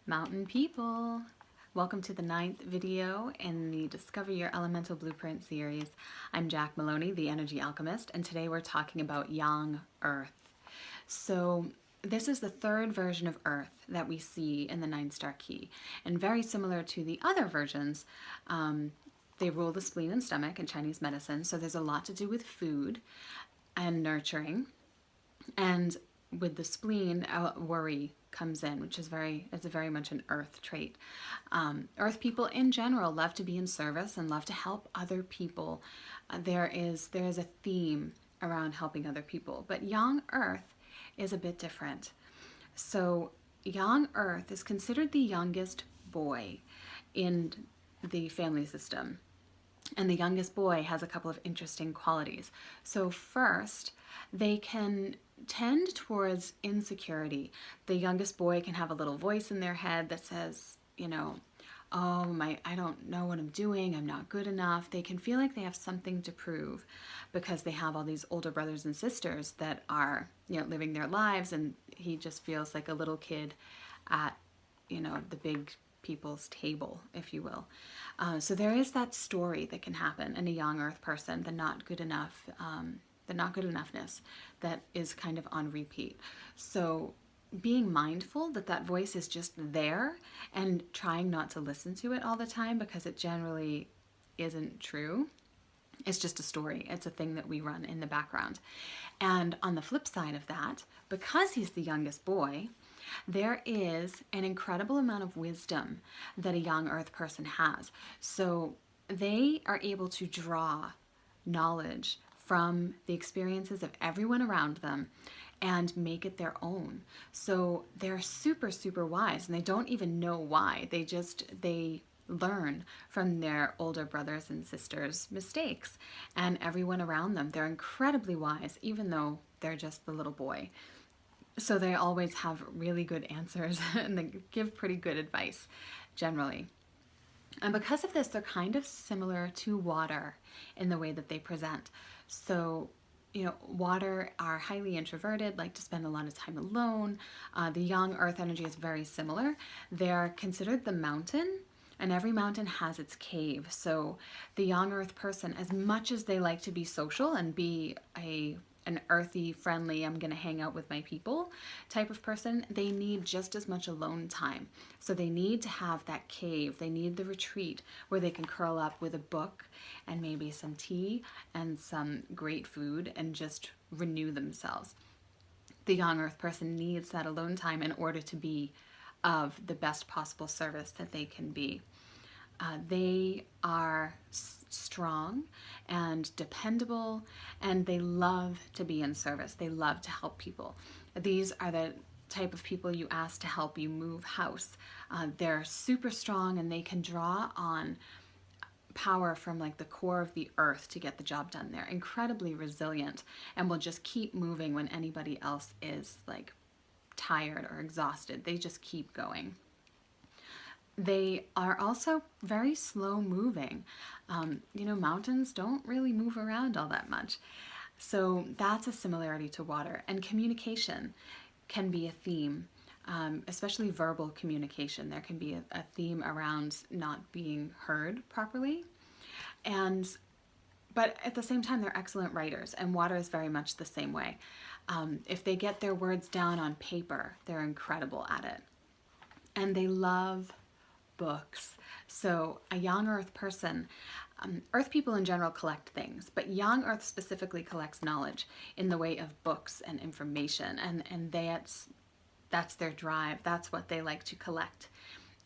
Mountain people, welcome to the 9th video in the Discover Your Elemental Blueprint series. I'm Jack Maloney, the Energy Alchemist, and today we're talking about Yang Earth. So this is the third version of Earth that we see in the 9-star key, and very similar to the other versions, they rule the spleen and stomach in Chinese medicine, so there's a lot to do with food and nurturing. And with the spleen, worry comes in, which is very much an earth trait. Earth people in general love to be in service and love to help other people. There is a theme around helping other people, but Yang Earth is a bit different. So Yang Earth is considered the youngest boy in the family system. And the youngest boy has a couple of interesting qualities. So first, they can tend towards insecurity. The youngest boy can have a little voice in their head that says, I don't know what I'm doing, I'm not good enough. They can feel like they have something to prove because they have all these older brothers and sisters that are, living their lives, and he just feels like a little kid at, the big people's table, if you will. So there is that story that can happen in a young earth person, the not good enough, the not good enoughness that is kind of on repeat. So being mindful that that voice is just there and trying not to listen to it all the time, because it generally isn't true. It's just a story. It's a thing that we run in the background. And on the flip side of that, because he's the youngest boy, there is an incredible amount of wisdom that a young earth person has. So they are able to draw knowledge from the experiences of everyone around them and make it their own. So they're super, super wise, and they don't even know why. They learn from their older brothers and sisters' mistakes and everyone around them. They're incredibly wise, even though they're just the little boy. So they always have really good answers and they give pretty good advice generally. And because of this, they're kind of similar to water in the way that they present. So, water are highly introverted, like to spend a lot of time alone. The young earth energy is very similar. They're considered the mountain, and every mountain has its cave. So the young earth person, as much as they like to be social and be an earthy, friendly, I'm going to hang out with my people type of person, they need just as much alone time. So they need to have that cave. They need the retreat where they can curl up with a book and maybe some tea and some great food and just renew themselves. The young earth person needs that alone time in order to be of the best possible service that they can be. They are strong and dependable, and they love to be in service. They love to help people. These are the type of people you ask to help you move house. They're super strong, and they can draw on power from like the core of the earth to get the job done. They're incredibly resilient and will just keep moving when anybody else is like tired or exhausted. They just keep going. They are also very slow moving. Mountains don't really move around all that much. So that's a similarity to water. And communication can be a theme, especially verbal communication. There can be a theme around not being heard properly. But at the same time, they're excellent writers, and water is very much the same way. If they get their words down on paper, they're incredible at it. And they love books. So a young earth person, earth people in general collect things, but young earth specifically collects knowledge in the way of books and information, and that's their drive. That's what they like to collect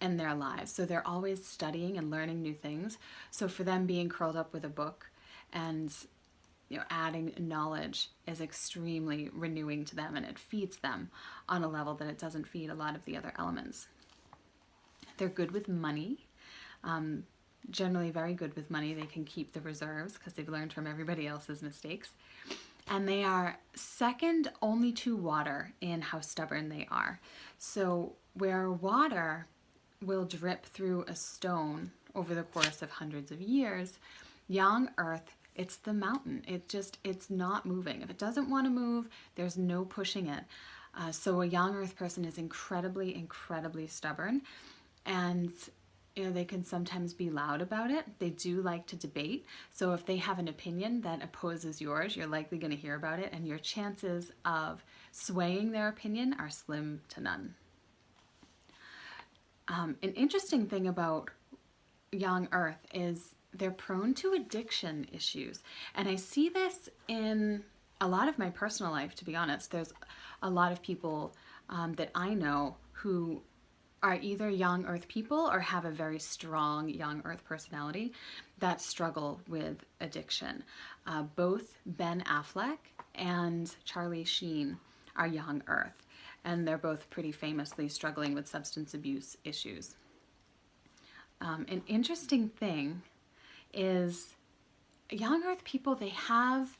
in their lives. So they're always studying and learning new things. So for them, being curled up with a book and adding knowledge is extremely renewing to them, and it feeds them on a level that it doesn't feed a lot of the other elements. They're good with money, generally very good with money. They can keep the reserves because they've learned from everybody else's mistakes. And they are second only to water in how stubborn they are. So where water will drip through a stone over the course of hundreds of years, young earth, it's the mountain. It's not moving. If it doesn't want to move, there's no pushing it. So a young earth person is incredibly, incredibly stubborn, and they can sometimes be loud about it. They do like to debate. So if they have an opinion that opposes yours, you're likely going to hear about it, and your chances of swaying their opinion are slim to none. An interesting thing about young earth is they're prone to addiction issues. And I see this in a lot of my personal life, to be honest. There's a lot of people that I know who are either young earth people or have a very strong young earth personality that struggle with addiction. Both Ben Affleck and Charlie Sheen are young earth, and they're both pretty famously struggling with substance abuse issues. An interesting thing is young earth people, they have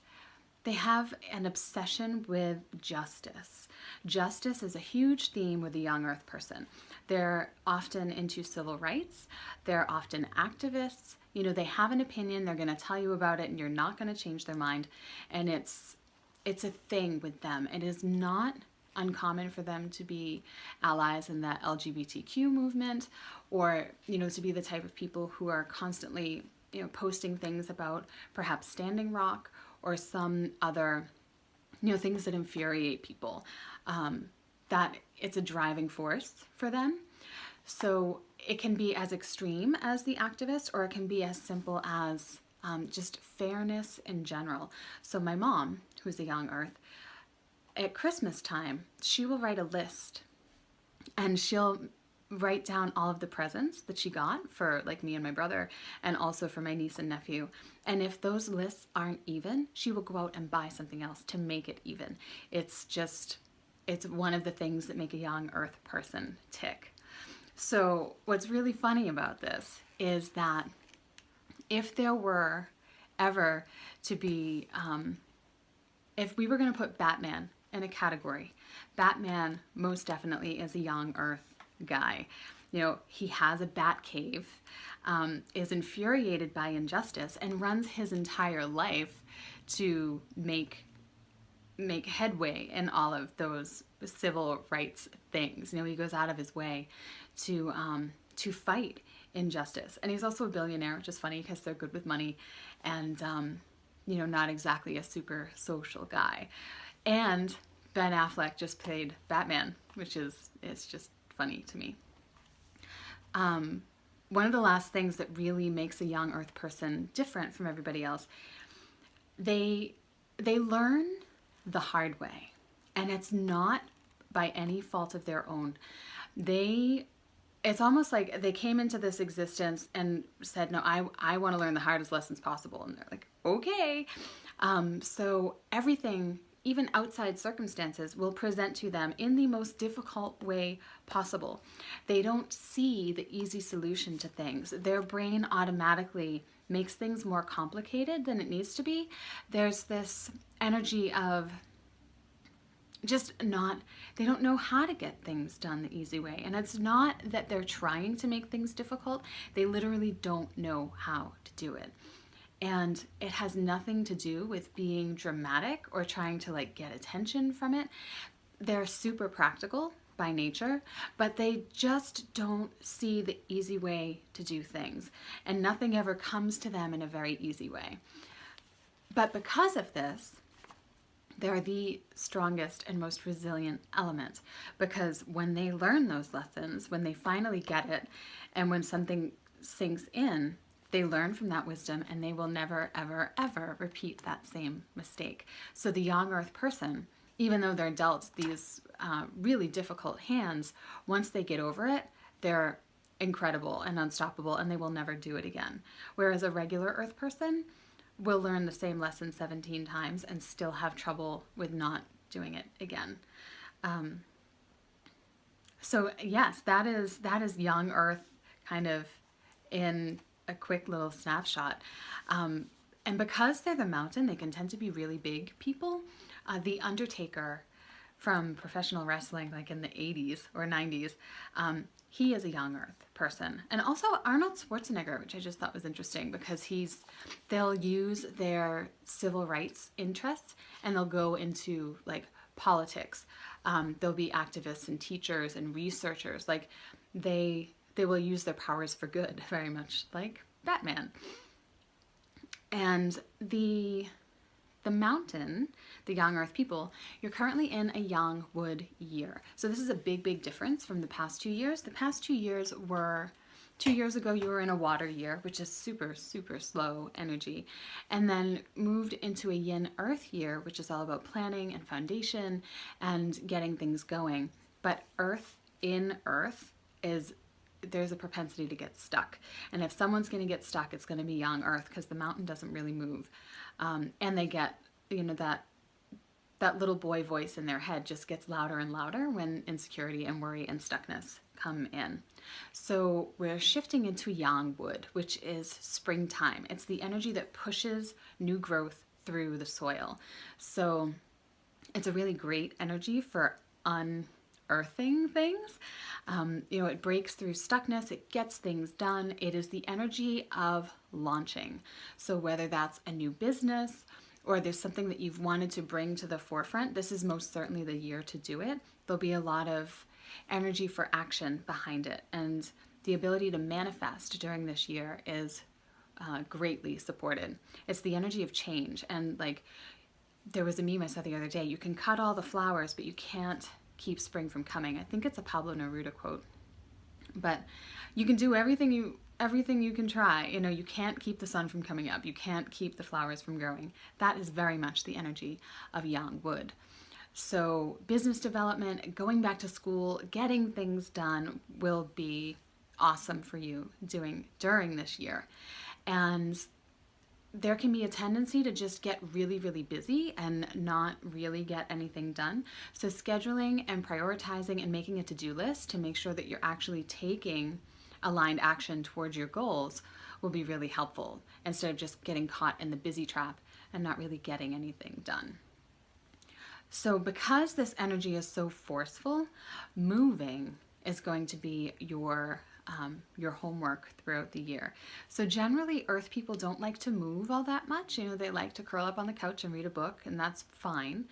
an obsession with justice. Justice is a huge theme with the young earth person. They're often into civil rights. They're often activists. They have an opinion. They're going to tell you about it, and you're not going to change their mind. And it's a thing with them. It is not uncommon for them to be allies in that LGBTQ movement, or to be the type of people who are constantly posting things about perhaps Standing Rock or some other things that infuriate people, that it's a driving force for them. So it can be as extreme as the activist, or it can be as simple as just fairness in general. So my mom, who's a young earth, at Christmas time, she will write a list, and she'll write down all of the presents that she got for like me and my brother, and also for my niece and nephew. And if those lists aren't even, she will go out and buy something else to make it even. It's one of the things that make a young earth person tick. So what's really funny about this is that if there were ever to be, if we were going to put Batman in a category, Batman most definitely is a young earth guy. He has a bat cave, is infuriated by injustice, and runs his entire life to make headway in all of those civil rights things. He goes out of his way to fight injustice. And he's also a billionaire, which is funny because they're good with money, and not exactly a super social guy. And Ben Affleck just played Batman, which is just funny to me. One of the last things that really makes a young earth person different from everybody else, they learn the hard way, and it's not by any fault of their own. It's almost like they came into this existence and said, no, I want to learn the hardest lessons possible. And they're like, okay. So everything, even outside circumstances, will present to them in the most difficult way possible. They don't see the easy solution to things. Their brain automatically makes things more complicated than it needs to be. There's this energy of they don't know how to get things done the easy way. And it's not that they're trying to make things difficult. They literally don't know how to do it. And it has nothing to do with being dramatic or trying to get attention from it. They're super practical by nature, but they just don't see the easy way to do things. And nothing ever comes to them in a very easy way. But because of this, they're the strongest and most resilient element, because when they learn those lessons, when they finally get it, and when something sinks in, they learn from that wisdom, and they will never, ever, ever repeat that same mistake. So the young earth person, even though they're dealt these really difficult hands, once they get over it, they're incredible and unstoppable, and they will never do it again. Whereas a regular earth person will learn the same lesson 17 times and still have trouble with not doing it again. So yes, that is young earth kind of in a quick little snapshot. And because they're the mountain, they can tend to be really big people. The Undertaker from professional wrestling, like in the 80s or 90s, he is a young earth person. And also Arnold Schwarzenegger, which I just thought was interesting, because they'll use their civil rights interests and they'll go into politics. There'll be activists and teachers and researchers. Like they will use their powers for good, very much like Batman. And the mountain, the young earth people, you're currently in a young wood year. So this is a big, big difference from the past 2 years. The past 2 years were, 2 years ago you were in a water year, which is super, super slow energy, and then moved into a yin earth year, which is all about planning and foundation and getting things going. But earth in earth is, there's a propensity to get stuck. And if someone's going to get stuck, it's going to be young earth, because the mountain doesn't really move. And they get, that little boy voice in their head just gets louder and louder when insecurity and worry and stuckness come in. So we're shifting into yang wood, which is springtime. It's the energy that pushes new growth through the soil. So it's a really great energy for unearthing things. It breaks through stuckness, it gets things done. It is the energy of launching. So whether that's a new business or there's something that you've wanted to bring to the forefront, this is most certainly the year to do it. There'll be a lot of energy for action behind it, and the ability to manifest during this year is greatly supported. It's the energy of change. And like, there was a meme I saw the other day, you can cut all the flowers, but you can't keep spring from coming. I think it's a Pablo Neruda quote. But you can do everything you can try. You can't keep the sun from coming up. You can't keep the flowers from growing. That is very much the energy of yang wood. So business development, going back to school, getting things done will be awesome for you during this year. And there can be a tendency to just get really, really busy and not really get anything done. So scheduling and prioritizing and making a to-do list to make sure that you're actually taking aligned action towards your goals will be really helpful, instead of just getting caught in the busy trap and not really getting anything done. So because this energy is so forceful, moving is going to be your homework throughout the year. So generally, earth people don't like to move all that much. They like to curl up on the couch and read a book, and that's fine.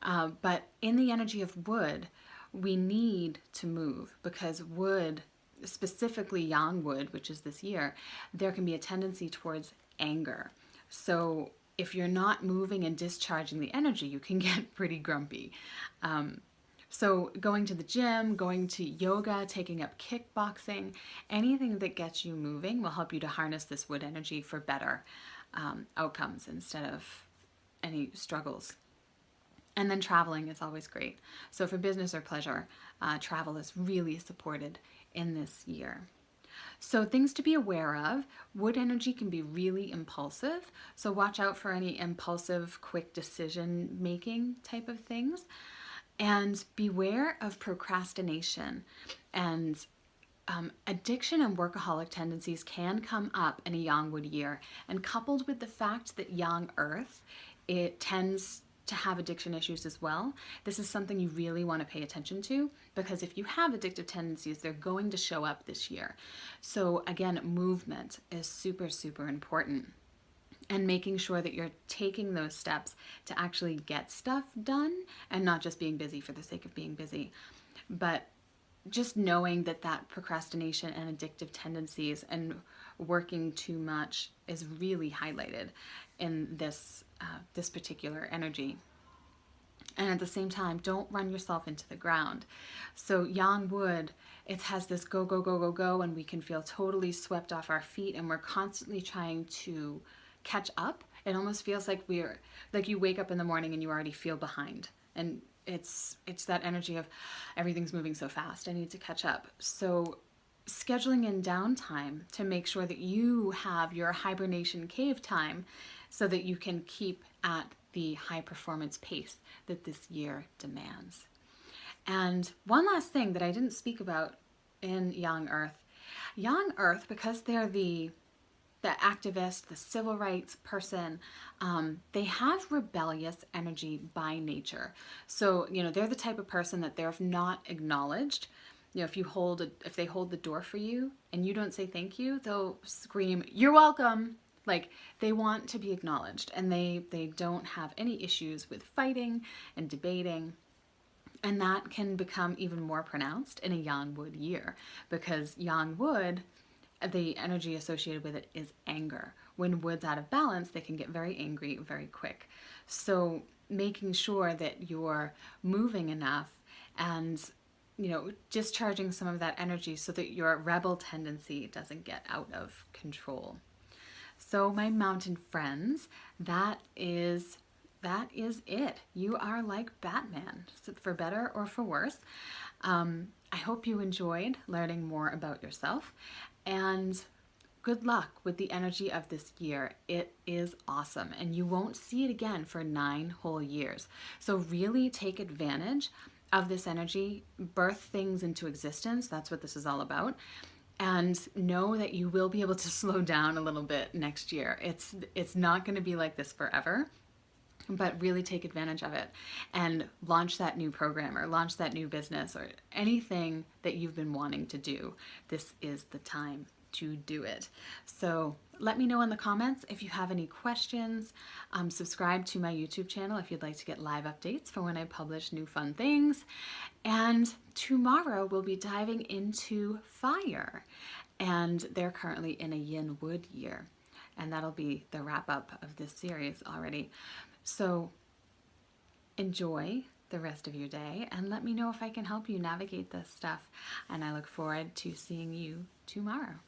But in the energy of wood, we need to move, because wood, specifically yang wood, which is this year, there can be a tendency towards anger. So if you're not moving and discharging the energy, you can get pretty grumpy. So going to the gym, going to yoga, taking up kickboxing, anything that gets you moving will help you to harness this wood energy for better outcomes instead of any struggles. And then traveling is always great. So for business or pleasure, travel is really supported in this year. So things to be aware of: wood energy can be really impulsive. So watch out for any impulsive, quick decision making type of things. And beware of procrastination. And addiction and workaholic tendencies can come up in a yang wood year. And coupled with the fact that yang earth, it tends to have addiction issues as well, this is something you really want to pay attention to, because if you have addictive tendencies, they're going to show up this year. So again, movement is super, super important. And making sure that you're taking those steps to actually get stuff done, and not just being busy for the sake of being busy. But just knowing that procrastination and addictive tendencies and working too much is really highlighted in this particular energy. And at the same time, don't run yourself into the ground. So yang wood, it has this go, go, go, go, go, and we can feel totally swept off our feet, and we're constantly trying to catch up. It almost feels like you wake up in the morning and you already feel behind, and it's that energy of everything's moving so fast, I need to catch up. So scheduling in downtime to make sure that you have your hibernation cave time so that you can keep at the high performance pace that this year demands. And one last thing that I didn't speak about in Young Earth, because they're the activist, the civil rights person, they have rebellious energy by nature. So, they're the type of person that they're not acknowledged. If they hold the door for you and you don't say thank you, they'll scream, "You're welcome." Like, they want to be acknowledged, and they don't have any issues with fighting and debating. And that can become even more pronounced in a yang wood year, because yang wood, the energy associated with it is anger. When wood's out of balance, they can get very angry very quick. So making sure that you're moving enough and discharging some of that energy so that your rebel tendency doesn't get out of control. So my mountain friends, that is it. You are like Batman, for better or for worse. I hope you enjoyed learning more about yourself, and good luck with the energy of this year. It is awesome, and you won't see it again for 9 whole years. So really take advantage of this energy, birth things into existence. That's what this is all about. And know that you will be able to slow down a little bit next year. It's not going to be like this forever, but really take advantage of it and launch that new program or launch that new business or anything that you've been wanting to do. This is the time to do it. So let me know in the comments if you have any questions. Subscribe to my YouTube channel if you'd like to get live updates for when I publish new fun things. And tomorrow we'll be diving into fire, and they're currently in a yin wood year, and that'll be the wrap up of this series already. So enjoy the rest of your day and let me know if I can help you navigate this stuff, and I look forward to seeing you tomorrow.